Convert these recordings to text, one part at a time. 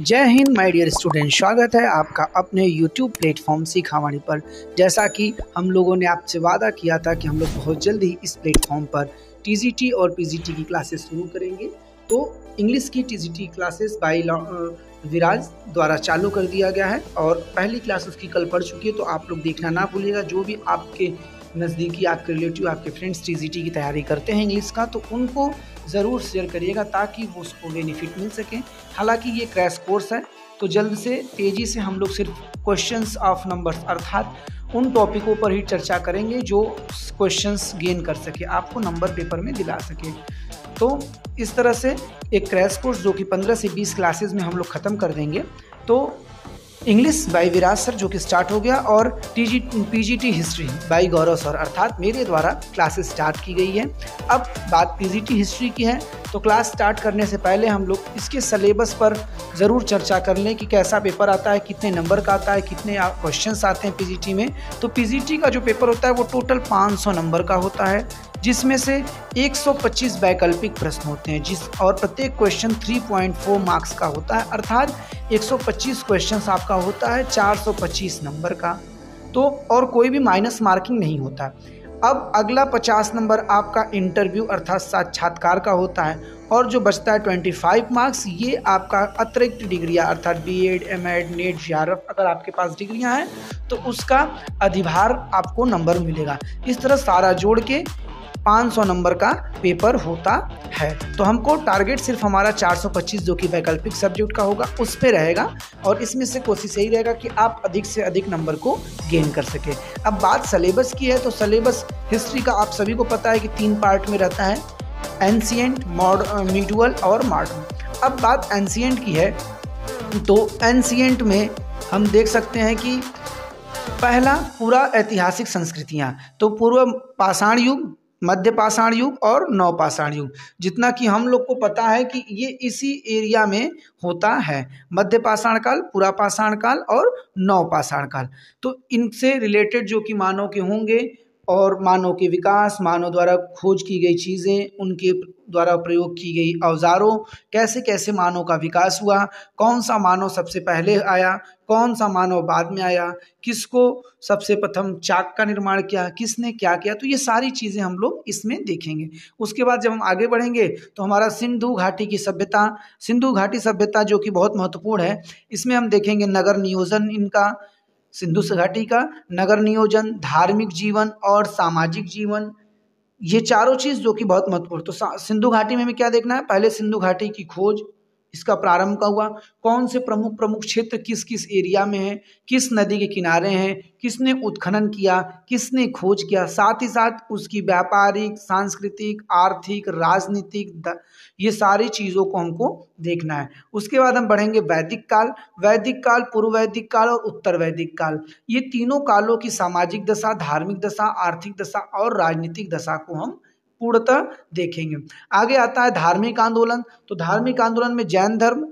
जय Hind my dear student, स्वागत है आपका अपने YouTube प्लेटफॉर्म सीखावाणी पर। जैसा कि हम लोगों ने आपसे वादा किया था कि हम लोग बहुत जल्द ही इस प्लेटफॉर्म पर TGT और PGT की क्लासेस शुरू करेंगे। तो इंग्लिश की TGT क्लासेस बाय विराज द्वारा चालू कर दिया गया है और पहली क्लास उसकी कल पढ़ चुकी है, तो आप लोग देखना ना भूलिएगा। जो भी आपके नज़दीकी, आपके रिलेटिव, आपके फ्रेंड्स TGT की तैयारी करते हैं इंग्लिश का, तो उनको ज़रूर शेयर करिएगा ताकि वो उसको बेनिफिट मिल सके। हालांकि ये क्रैश कोर्स है, तो जल्द से तेज़ी से हम लोग सिर्फ क्वेश्चंस ऑफ नंबर्स अर्थात उन टॉपिकों पर ही चर्चा करेंगे जो क्वेश्चंस गेन कर सके, आपको नंबर पेपर में दिला सके। तो इस तरह से एक क्रैश कोर्स जो कि 15 से 20 क्लासेस में हम लोग ख़त्म कर देंगे। तो इंग्लिश बाय विराज सर जो कि स्टार्ट हो गया और PGT history by Gaurav sir अर्थात मेरे द्वारा क्लासेस स्टार्ट की गई है। अब बात PGT हिस्ट्री की है, तो क्लास स्टार्ट करने से पहले हम लोग इसके सिलेबस पर ज़रूर चर्चा कर लें कि कैसा पेपर आता है, कितने नंबर का आता है, कितने क्वेश्चंस आते हैं PGT में। तो PGT का जो पेपर होता है वो टोटल 500 नंबर का होता है, जिसमें से 125 वैकल्पिक प्रश्न होते हैं और प्रत्येक क्वेश्चन 3.4 मार्क्स का होता है, अर्थात 125 क्वेश्चंस आपका होता है 425 नंबर का। तो और कोई भी माइनस मार्किंग नहीं होता। अब अगला 50 नंबर आपका इंटरव्यू अर्थात साक्षात्कार का होता है और जो बचता है 25 मार्क्स, ये आपका अतिरिक्त डिग्रियाँ अर्थात BEd, MEd, NET, JRF अगर आपके पास डिग्रियाँ हैं तो उसका अधिभार आपको नंबर मिलेगा। इस तरह सारा जोड़ के 500 नंबर का पेपर होता है। तो हमको टारगेट सिर्फ हमारा 425 जो कि वैकल्पिक सब्जेक्ट का होगा उस पे रहेगा और इसमें से कोशिश यही रहेगा कि आप अधिक से अधिक नंबर को गेन कर सके। अब बात सिलेबस की है, तो सिलेबस हिस्ट्री का आप सभी को पता है कि 3 पार्ट में रहता है, एंशिएंट, मिडुअल और मॉडर्न। अब बात एंशिएंट की है, तो एंशिएंट में हम देख सकते हैं कि पहला पूरा ऐतिहासिक संस्कृतियाँ, तो पूर्व पाषाण युग, मध्य पाषाण युग और नवपाषाण युग। जितना कि हम लोग को पता है कि ये इसी एरिया में होता है, मध्य पाषाण काल, पूरा पाषाण काल और नवपाषाण काल। तो इनसे रिलेटेड जो कि मानव के होंगे और मानव के विकास, मानव द्वारा खोज की गई चीज़ें, उनके द्वारा प्रयोग की गई औजारों, कैसे कैसे मानव का विकास हुआ, कौन सा मानव सबसे पहले आया, कौन सा मानव बाद में आया, किसको सबसे प्रथम चाक का निर्माण किया, किसने क्या किया, तो ये सारी चीज़ें हम लोग इसमें देखेंगे। उसके बाद जब हम आगे बढ़ेंगे तो हमारा सिंधु घाटी की सभ्यता, सिंधु घाटी सभ्यता जो कि बहुत महत्वपूर्ण है, इसमें हम देखेंगे नगर नियोजन, इनका सिंधु घाटी का नगर नियोजन, धार्मिक जीवन और सामाजिक जीवन, ये चारों चीज़ जो कि बहुत महत्वपूर्ण। तो सिंधु घाटी में हमें क्या देखना है, पहले सिंधु घाटी की खोज, इसका प्रारंभ का हुआ, कौन से प्रमुख प्रमुख क्षेत्र किस किस एरिया में है, किस नदी के किनारे हैं, किसने उत्खनन किया, किसने खोज किया, साथ ही साथ उसकी व्यापारिक, सांस्कृतिक, आर्थिक, राजनीतिक, ये सारी चीज़ों को हमको देखना है। उसके बाद हम बढ़ेंगे वैदिक काल। वैदिक काल, पूर्व वैदिक काल और उत्तर वैदिक काल, ये तीनों कालों की सामाजिक दशा, धार्मिक दशा, आर्थिक दशा और राजनीतिक दशा को हम पूर्णतः देखेंगे। आगे आता है धार्मिक आंदोलन। तो धार्मिक आंदोलन में जैन धर्म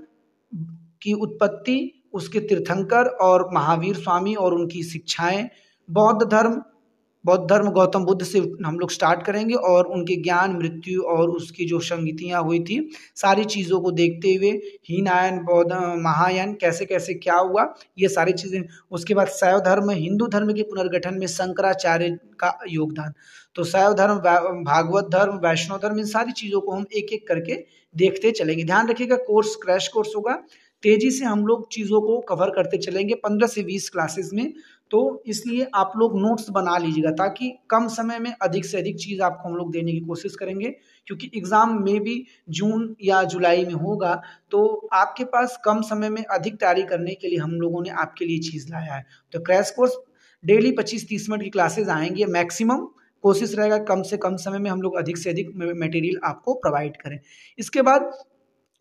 की उत्पत्ति, उसके तीर्थंकर और महावीर स्वामी और उनकी शिक्षाएं, बौद्ध धर्म गौतम बुद्ध से हम लोग स्टार्ट करेंगे और उनके ज्ञान, मृत्यु और उसकी जो संगतियाँ हुई थी, सारी चीज़ों को देखते हुए हीनयान, बौद्ध, महायान, कैसे कैसे क्या हुआ, ये सारी चीज़ें। उसके बाद शैव धर्म, हिंदू धर्म के पुनर्गठन में शंकराचार्य का योगदान। तो शैव धर्म, भागवत धर्म, वैष्णव धर्म, इन सारी चीज़ों को हम एक एक करके देखते चलेंगे। ध्यान रखिएगा, कोर्स क्रैश कोर्स होगा, तेजी से हम लोग चीज़ों को कवर करते चलेंगे 15 से 20 क्लासेस में। तो इसलिए आप लोग नोट्स बना लीजिएगा ताकि कम समय में अधिक से अधिक चीज़ आपको हम लोग देने की कोशिश करेंगे, क्योंकि एग्ज़ाम में भी जून या जुलाई में होगा। तो आपके पास कम समय में अधिक तैयारी करने के लिए हम लोगों ने आपके लिए चीज़ लाया है। तो क्रैश कोर्स डेली 25-30 मिनट की क्लासेज आएंगी, मैक्सिमम कोशिश रहेगा कम से कम समय में हम लोग अधिक से अधिक मटेरियल आपको प्रोवाइड करें। इसके बाद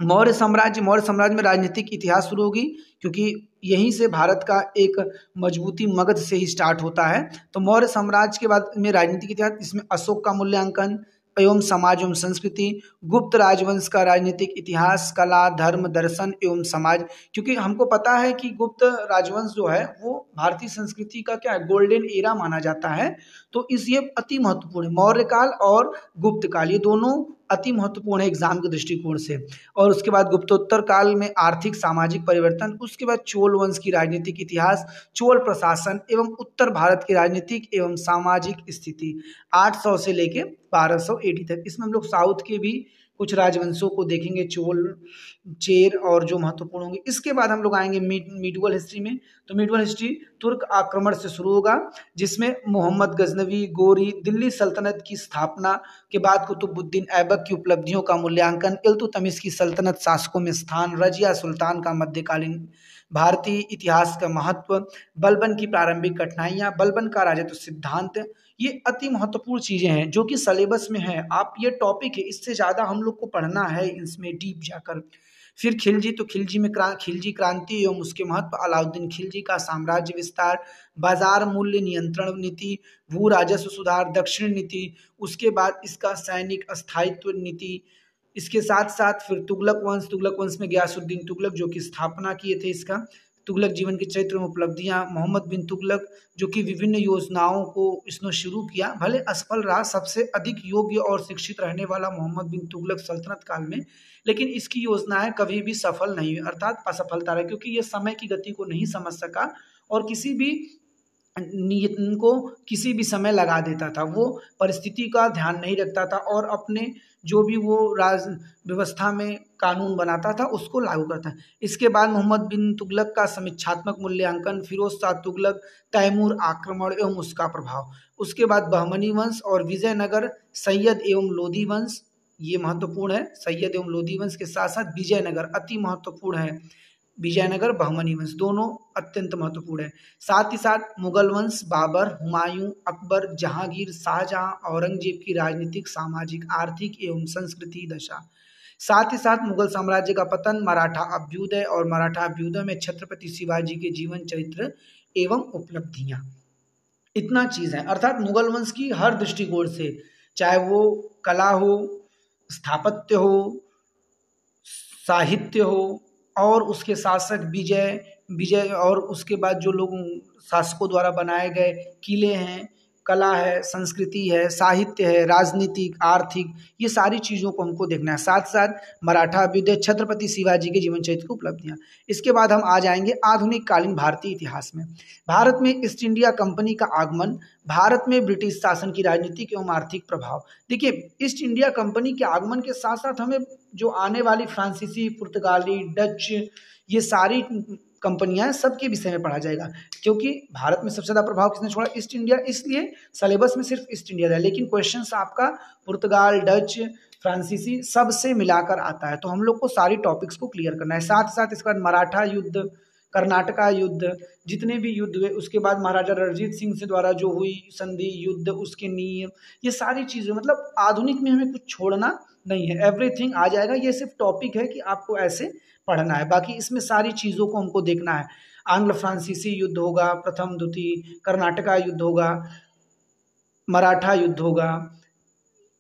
मौर्य साम्राज्य में राजनीतिक इतिहास शुरू होगी, क्योंकि यहीं से भारत का एक मजबूती मगध से ही स्टार्ट होता है। तो मौर्य साम्राज्य के बाद में राजनीतिक इतिहास, इसमें अशोक का मूल्यांकन एवं समाज एवं संस्कृति, गुप्त राजवंश का राजनीतिक इतिहास, कला, धर्म, दर्शन एवं समाज, क्योंकि हमको पता है कि गुप्त राजवंश जो है वो भारतीय संस्कृति का क्या है, गोल्डन एरा माना जाता है। तो इस ये अति महत्वपूर्ण है, मौर्य काल और गुप्त काल, ये दोनों अति महत्वपूर्ण है एग्जाम के दृष्टिकोण से। और उसके बाद गुप्तोत्तर काल में आर्थिक सामाजिक परिवर्तन, उसके बाद चोल वंश की राजनीतिक इतिहास, चोल प्रशासन एवं उत्तर भारत की राजनीतिक एवं सामाजिक स्थिति 800 से लेके 1200 AD तक। इसमें हम लोग साउथ के भी कुछ राजवंशों को देखेंगे, चोल, चेर और जो महत्वपूर्ण होंगे। इसके बाद हम लोग आएंगे मिडवल हिस्ट्री में। तो मिडवल हिस्ट्री तुर्क आक्रमण से शुरू होगा, जिसमें मोहम्मद गजनवी गोरी, दिल्ली सल्तनत की स्थापना के बाद कुतुबुद्दीन ऐबक की उपलब्धियों का मूल्यांकन, इल्तुतमिश की सल्तनत शासकों में स्थान, रजिया सुल्तान का मध्यकालीन भारतीय इतिहास का महत्व, बलबन की प्रारंभिक कठिनाइयां, बलबन का राजत्व सिद्धांत, ये अति महत्वपूर्ण चीजें हैं जो कि सिलेबस में है। आप ये टॉपिक है, इससे ज्यादा हम लोग को पढ़ना है इसमें डीप जाकर। फिर खिलजी, तो खिलजी में खिलजी क्रांति एवं उसके महत्व, अलाउद्दीन खिलजी का साम्राज्य विस्तार, बाजार मूल्य नियंत्रण नीति, भू राजस्व सुधार, दक्षिण नीति, उसके बाद इसका सैनिक स्थायित्व नीति। इसके साथ साथ फिर तुगलक वंश में गयासुद्दीन तुगलक जो कि स्थापना किए थे इसका, तुगलक जीवन के चरित्र में उपलब्धियां, मोहम्मद बिन तुगलक जो कि विभिन्न योजनाओं को इसने शुरू किया, भले असफल रहा, सबसे अधिक योग्य और शिक्षित रहने वाला मोहम्मद बिन तुगलक सल्तनत काल में, लेकिन इसकी योजनाएं कभी भी सफल नहीं हुई, अर्थात असफलता रही, क्योंकि ये समय की गति को नहीं समझ सका और किसी भी नियत को किसी भी समय लगा देता था, वो परिस्थिति का ध्यान नहीं रखता था और अपने जो भी वो राज व्यवस्था में कानून बनाता था उसको लागू करता। इसके बाद मोहम्मद बिन तुगलक का समीक्षात्मक मूल्यांकन, फिरोज शाह तुगलक, तैमूर आक्रमण एवं उसका प्रभाव, उसके बाद बहमनी वंश और विजयनगर, सैयद एवं लोधी वंश, ये महत्वपूर्ण है। सैयद एवं लोधी वंश के साथ साथ विजयनगर अति महत्वपूर्ण है, विजयनगर बहमनी वंश दोनों अत्यंत महत्वपूर्ण है। साथ ही साथ मुगल वंश, बाबर, हुमायूं, अकबर, जहांगीर, शाहजहां, औरंगजेब की राजनीतिक, सामाजिक, आर्थिक एवं संस्कृति दशा। साथ ही साथ मुगल साम्राज्य का पतन, मराठा अभ्युदय और मराठा अभ्युदय में छत्रपति शिवाजी के जीवन चरित्र एवं उपलब्धियां। इतना चीज है, अर्थात मुगल वंश की हर दृष्टिकोण से, चाहे वो कला हो, स्थापत्य हो, साहित्य हो और उसके शासक विजय और उसके बाद जो लोग शासकों द्वारा बनाए गए किले हैं, कला है, संस्कृति है, साहित्य है, राजनीतिक, आर्थिक, ये सारी चीज़ों को हमको देखना है। साथ साथ मराठा अभ्युदय, छत्रपति शिवाजी के जीवन चरित्र की उपलब्धियां। इसके बाद हम आ जाएंगे आधुनिक कालीन भारतीय इतिहास में। भारत में ईस्ट इंडिया कंपनी का आगमन, भारत में ब्रिटिश शासन की राजनीतिक एवं आर्थिक प्रभाव। देखिए, ईस्ट इंडिया कंपनी के आगमन के साथ साथ हमें जो आने वाली फ्रांसीसी, पुर्तगाली, डच, ये सारी कंपनियां सबके विषय में पढ़ा जाएगा, क्योंकि भारत में सबसे ज़्यादा प्रभाव किसने छोड़ा? ईस्ट इंडिया, इसलिए सिलेबस में सिर्फ ईस्ट इंडिया है, लेकिन क्वेश्चंस आपका पुर्तगाल, डच, फ्रांसीसी सबसे मिलाकर आता है, तो हम लोग को सारी टॉपिक्स को क्लियर करना है। साथ साथ इसके बाद मराठा युद्ध, कर्नाटका युद्ध, जितने भी युद्ध हुए, उसके बाद महाराजा रणजीत सिंह से द्वारा जो हुई संधि, युद्ध, उसके नियम, ये सारी चीज़ें, मतलब आधुनिक में हमें कुछ छोड़ना नहीं है, एवरीथिंग आ जाएगा। ये सिर्फ टॉपिक है कि आपको ऐसे पढ़ना है, बाकी इसमें सारी चीज़ों को हमको देखना है। आंग्ल फ्रांसीसी युद्ध होगा, प्रथम द्वितीय, कर्नाटका युद्ध होगा, मराठा युद्ध होगा,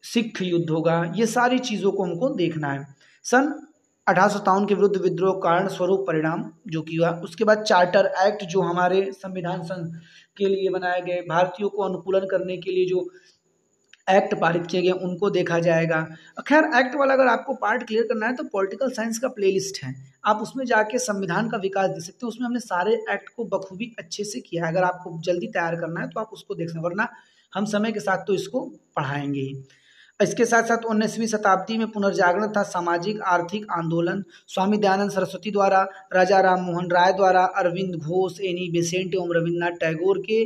सिख युद्ध होगा, ये सारी चीज़ों को हमको देखना है। सन 1857 के विरुद्ध विद्रोह कारण स्वरूप परिणाम जो कि हुआ, उसके बाद चार्टर एक्ट जो हमारे संविधान संघ के लिए बनाए गए, भारतीयों को अनुकूलन करने के लिए जो एक्ट पारित किए गए उनको देखा जाएगा। खैर, एक्ट वाला अगर आपको पार्ट क्लियर करना है तो पॉलिटिकल साइंस का प्लेलिस्ट है, आप उसमें जाके संविधान का विकास देख सकते हो, उसमें हमने सारे एक्ट को बखूबी अच्छे से किया है। अगर आपको जल्दी तैयार करना है तो आप उसको देख सकते, वरना हम समय के साथ तो इसको पढ़ाएंगे ही। इसके साथ साथ 19वीं शताब्दी में पुनर्जागरण था, सामाजिक आर्थिक आंदोलन, स्वामी दयानंद सरस्वती द्वारा, राजा राम मोहन राय द्वारा, अरविंद घोष, एनी बेसेंट एवं रविन्द्रनाथ टैगोर के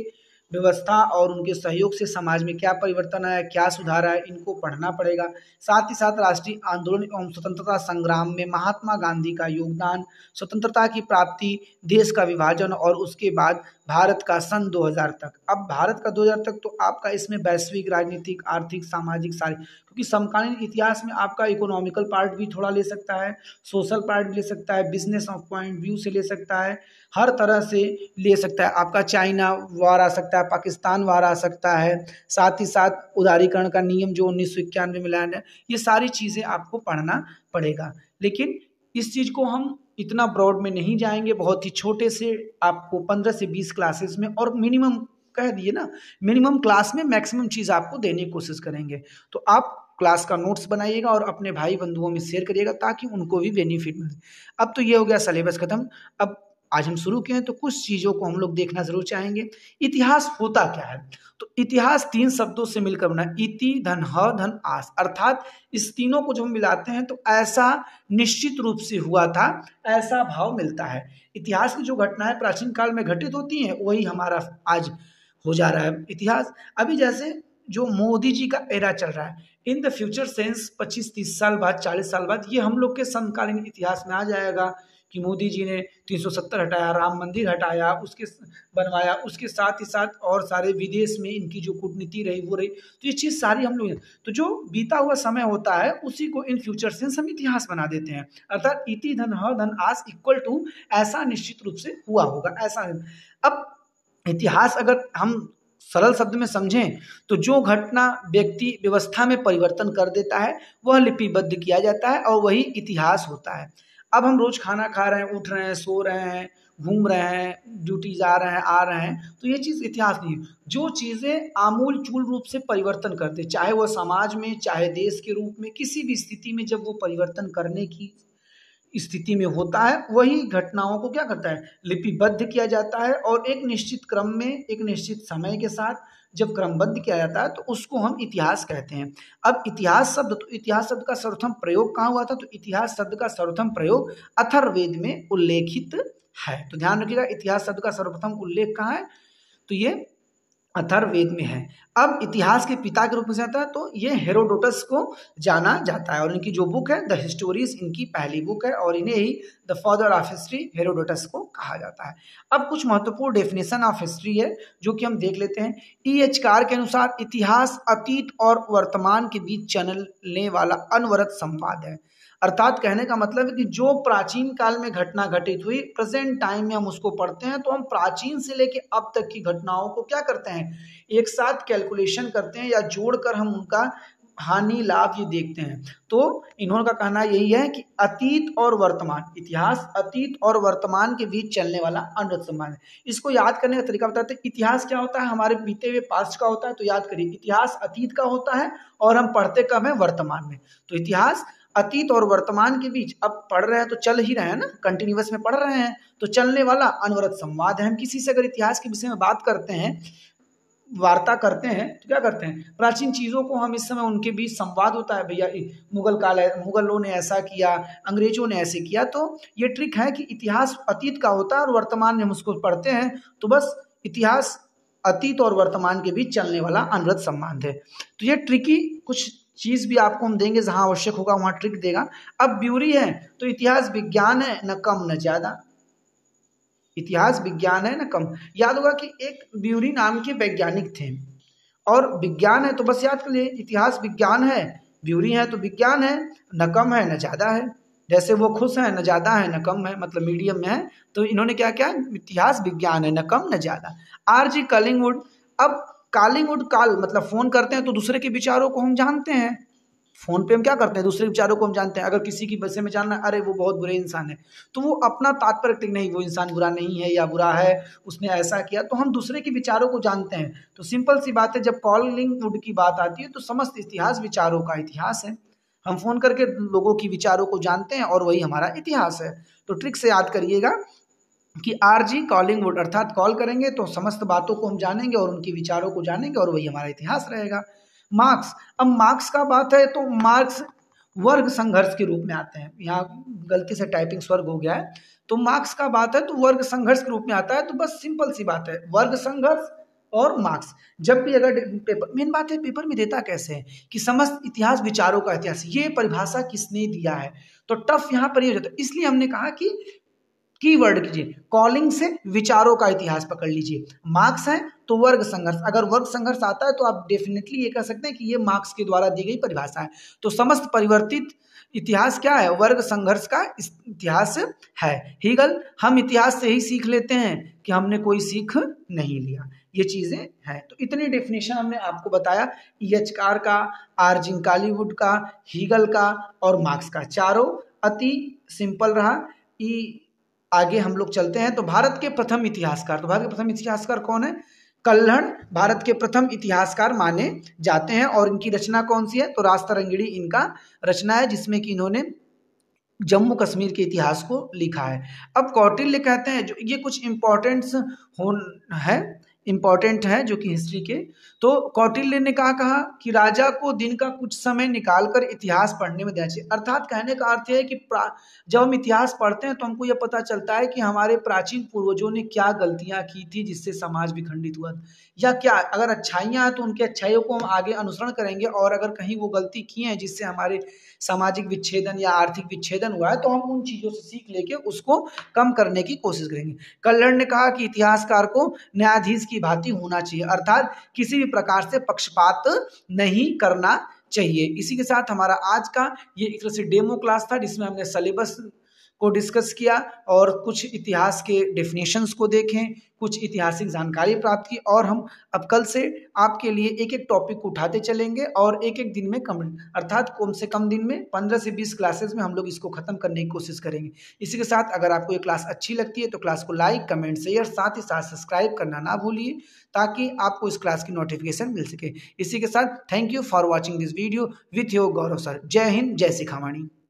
व्यवस्था और उनके सहयोग से समाज में क्या परिवर्तन आया, क्या सुधार आया, इनको पढ़ना पड़ेगा। साथ ही साथ राष्ट्रीय आंदोलन एवं स्वतंत्रता संग्राम में महात्मा गांधी का योगदान, स्वतंत्रता की प्राप्ति, देश का विभाजन और उसके बाद भारत का सन 2000 तक। अब भारत का 2000 तक तो आपका इसमें वैश्विक, राजनीतिक, आर्थिक, सामाजिक सारी, क्योंकि समकालीन इतिहास में आपका इकोनॉमिकल पार्ट भी थोड़ा ले सकता है, सोशल पार्ट भी ले सकता है, बिजनेस ऑफ पॉइंट व्यू से ले सकता है, हर तरह से ले सकता है। आपका चाइना वार आ सकता है, पाकिस्तान वार आ सकता है, साथ ही साथ उदारीकरण का नियम जो 1991 में लाया है, ये सारी चीज़ें आपको पढ़ना पड़ेगा। लेकिन इस चीज़ को हम इतना ब्रॉड में नहीं जाएंगे, बहुत ही छोटे से आपको 15 से 20 क्लासेस में, और मिनिमम कह दिए ना, मिनिमम क्लास में मैक्सिमम चीज़ आपको देने की कोशिश करेंगे। तो आप क्लास का नोट्स बनाइएगा और अपने भाई बंधुओं में शेयर करिएगा ताकि उनको भी बेनिफिट मिले। अब तो ये हो गया सिलेबस खत्म। अब आज हम शुरू किए हैं तो कुछ चीज़ों को हम लोग देखना जरूर चाहेंगे। इतिहास होता क्या है? तो इतिहास 3 शब्दों से मिलकर बना, इति धन ह धन आस, अर्थात इस तीनों को जब हम मिलाते हैं तो ऐसा निश्चित रूप से हुआ था, ऐसा भाव मिलता है। इतिहास की जो घटनाएं प्राचीन काल में घटित होती हैं वही हमारा आज हो जा रहा है इतिहास। अभी जैसे जो मोदी जी का एरा चल रहा है, इन द फ्यूचर सेंस 25-30 साल बाद, 40 साल बाद ये हम लोग के समकालीन इतिहास में आ जाएगा कि मोदी जी ने 370 हटाया, राम मंदिर हटाया, उसके बनवाया, उसके साथ ही साथ और सारे विदेश में इनकी जो कूटनीति रही वो रही, तो ये चीज़ सारी हम लोग, तो जो बीता हुआ समय होता है उसी को इन फ्यूचर सेंस हम इतिहास बना देते हैं। अर्थात इति धन ह धन आस इक्वल टू ऐसा निश्चित रूप से हुआ होगा, ऐसा। अब इतिहास अगर हम सरल शब्द में समझें तो जो घटना व्यक्ति व्यवस्था में परिवर्तन कर देता है वह लिपिबद्ध किया जाता है और वही इतिहास होता है। अब हम रोज खाना खा रहे हैं, उठ रहे हैं, सो रहे हैं, घूम रहे हैं, ड्यूटी जा रहे हैं, आ रहे हैं, तो ये चीज़ इतिहास नहीं है। जो चीज़ें आमूल चूल रूप से परिवर्तन करते, चाहे वह समाज में, चाहे देश के रूप में, किसी भी स्थिति में जब वो परिवर्तन करने की स्थिति में होता है वही घटनाओं को क्या करता है, लिपिबद्ध किया जाता है और एक निश्चित क्रम में, एक निश्चित समय के साथ जब क्रमबद्ध किया जाता है तो उसको हम इतिहास कहते हैं। अब इतिहास शब्द, तो इतिहास शब्द का सर्वप्रथम प्रयोग कहाँ हुआ था? तो इतिहास शब्द का सर्वप्रथम प्रयोग अथर्ववेद में उल्लेखित है। तो ध्यान रखिएगा, इतिहास शब्द का सर्वप्रथम उल्लेख कहाँ है? तो ये अथर्ववेद में है। अब इतिहास के पिता के रूप में आता है तो ये हेरोडोटस को जाना जाता है और इनकी जो बुक है द हिस्टोरीज इनकी पहली बुक है और इन्हें ही the father of history Herodotus को कहा जाता है। अब कुछ महत्वपूर्ण डेफिनेशन ऑफ हिस्ट्री है जो कि हम देख लेते हैं। E.H. कार के अनुसार इतिहास अतीत और वर्तमान के बीच चलने वाला अनवरत संवाद है। अर्थात कहने का मतलब है कि जो प्राचीन काल में घटना घटित हुई, प्रेजेंट टाइम में हम उसको पढ़ते हैं तो हम प्राचीन से लेके अब तक की घटनाओं को क्या करते हैं, एक साथ कैलकुलेशन करते हैं या जोड़कर हम उनका हानि लाभ ये देखते हैं। तो इन्होंने का कहना यही है कि अतीत और वर्तमान, इतिहास अतीत और वर्तमान के बीच चलने वाला अनवरत संवाद है। इसको याद करने का तरीका बताते हैं। इतिहास क्या होता है? हमारे बीते हुए पास्ट का होता है। तो याद करिए, इतिहास अतीत का होता है और हम पढ़ते कब है? वर्तमान में। तो इतिहास अतीत और वर्तमान के बीच, अब पढ़ रहे हैं तो चल ही रहे हैं ना, कंटिन्यूअस में पढ़ रहे हैं, तो चलने वाला अनवरत संवाद है। हम किसी से अगर इतिहास के विषय में बात करते हैं, वार्ता करते हैं, तो क्या करते हैं? प्राचीन चीज़ों को हम इस समय उनके बीच संवाद होता है, भैया मुगल काल है, मुगलों ने ऐसा किया, अंग्रेजों ने ऐसे किया। तो ये ट्रिक है कि इतिहास अतीत का होता है और वर्तमान में हम उसको पढ़ते हैं, तो बस इतिहास अतीत और वर्तमान के बीच चलने वाला अनवरत संबंध है। तो ये ट्रिकी कुछ चीज़ भी आपको हम देंगे, जहाँ आवश्यक होगा वहाँ ट्रिक देगा। अब ब्यूरी है तो इतिहास विज्ञान है, न कम न ज्यादा। इतिहास विज्ञान है न कम। याद होगा कि एक ब्यूरी नाम के वैज्ञानिक थे और विज्ञान है तो बस याद कर लिए, इतिहास विज्ञान है, ब्यूरी है तो विज्ञान है, न कम है न ज्यादा है। जैसे वो खुश है, न ज्यादा है न कम है, मतलब मीडियम में है। तो इन्होंने क्या किया? इतिहास विज्ञान है, न कम न ज्यादा। R.G. कलिंगवुड। अब कॉलिंगवुड, कॉल मतलब फोन करते हैं तो दूसरे के विचारों को हम जानते हैं। फोन पे हम क्या करते हैं? दूसरे के विचारों को हम जानते हैं। अगर किसी की विषय में जानना, अरे वो बहुत बुरे इंसान है, तो वो अपना तात्पर्य नहीं, वो इंसान बुरा नहीं है या बुरा है, उसने ऐसा किया, तो हम दूसरे के विचारों को जानते हैं। तो सिंपल सी बात है, जब कॉलिंगवुड की बात आती है तो समस्त इतिहास विचारों का इतिहास है। हम फोन करके लोगों की विचारों को जानते हैं और वही हमारा इतिहास है। तो ट्रिक से याद करिएगा कि R.G. कॉलिंगवुड, अर्थात कॉल करेंगे तो समस्त बातों को हम जानेंगे और उनके विचारों को जानेंगे और वही हमारा इतिहास रहेगा। मार्क्स। अब मार्क्स का बात है तो मार्क्स वर्ग संघर्ष के रूप में आते हैं। यहाँ गलती से टाइपिंग स्वर्ग हो गया है, तो मार्क्स का बात है तो वर्ग संघर्ष के रूप में आता है। तो बस सिंपल सी बात है, वर्ग संघर्ष और मार्क्स। जब भी अगर पेपर, मेन बात है पेपर में देता कैसे है कि समस्त इतिहास विचारों का इतिहास, ये परिभाषा किसने दिया है, तो टफ यहाँ पर ही हो जाता है। इसलिए हमने कहा कि कीवर्ड कीजिए, कॉलिंग से विचारों का इतिहास पकड़ लीजिए। मार्क्स है तो वर्ग संघर्ष, अगर वर्ग संघर्ष आता है तो आप डेफिनेटली ये कह सकते हैं कि ये मार्क्स के द्वारा दी गई परिभाषा है। तो समस्त परिवर्तित इतिहास क्या है? वर्ग संघर्ष का इतिहास है। हीगल, हम इतिहास से ही सीख लेते हैं कि हमने कोई सीख नहीं लिया, ये चीजें हैं। तो इतनी डेफिनेशन हमने आपको बताया, E.H. कार का, R.G. कॉलिंगवुड का, हीगल का और मार्क्स का, चारों अति सिंपल रहा। आगे हम लोग चलते हैं। तो भारत के प्रथम इतिहासकार, तो भारत के प्रथम इतिहासकार कौन है? कल्हण भारत के प्रथम इतिहासकार माने जाते हैं और इनकी रचना कौन सी है, तो राजतरंगिणी इनका रचना है, जिसमें कि इन्होंने जम्मू कश्मीर के इतिहास को लिखा है। अब कौटिल्य कहते हैं, जो ये कुछ इंपॉर्टेंट है जो कि हिस्ट्री के, तो कौटिल्य ने कहा कि राजा को दिन का कुछ समय निकालकर इतिहास पढ़ने में देना चाहिए। अर्थात कहने का अर्थ है कि जब हम इतिहास पढ़ते हैं तो हमको यह पता चलता है कि हमारे प्राचीन पूर्वजों ने क्या गलतियां की थी जिससे समाज विखंडित हुआ, या क्या अगर अच्छाइयां हैं तो उनके अच्छाइयों को हम आगे अनुसरण करेंगे, और अगर कहीं वो गलती की है जिससे हमारे सामाजिक विच्छेदन या आर्थिक विच्छेदन हुआ है तो हम उन चीजों से सीख लेके उसको कम करने की कोशिश करेंगे। कल्हड़ ने कहा कि इतिहासकार को न्यायाधीश की भांति होना चाहिए, अर्थात किसी भी प्रकार से पक्षपात नहीं करना चाहिए। इसी के साथ हमारा आज का ये एक तरह से डेमो क्लास था, जिसमें हमने सिलेबस को डिस्कस किया और कुछ इतिहास के डेफिनेशंस को देखें, कुछ ऐतिहासिक जानकारी प्राप्त की, और हम अब कल से आपके लिए एक एक टॉपिक को उठाते चलेंगे और एक एक दिन में अर्थात कम से कम दिन में 15 से 20 क्लासेस में हम लोग इसको खत्म करने की कोशिश करेंगे। इसी के साथ अगर आपको ये क्लास अच्छी लगती है तो क्लास को लाइक, कमेंट, शेयर, साथ ही साथ सब्सक्राइब करना ना भूलिए, ताकि आपको इस क्लास की नोटिफिकेशन मिल सके। इसी के साथ thank you for watching this video with your Gaurav sir. जय हिंद, जय सिखावाणी।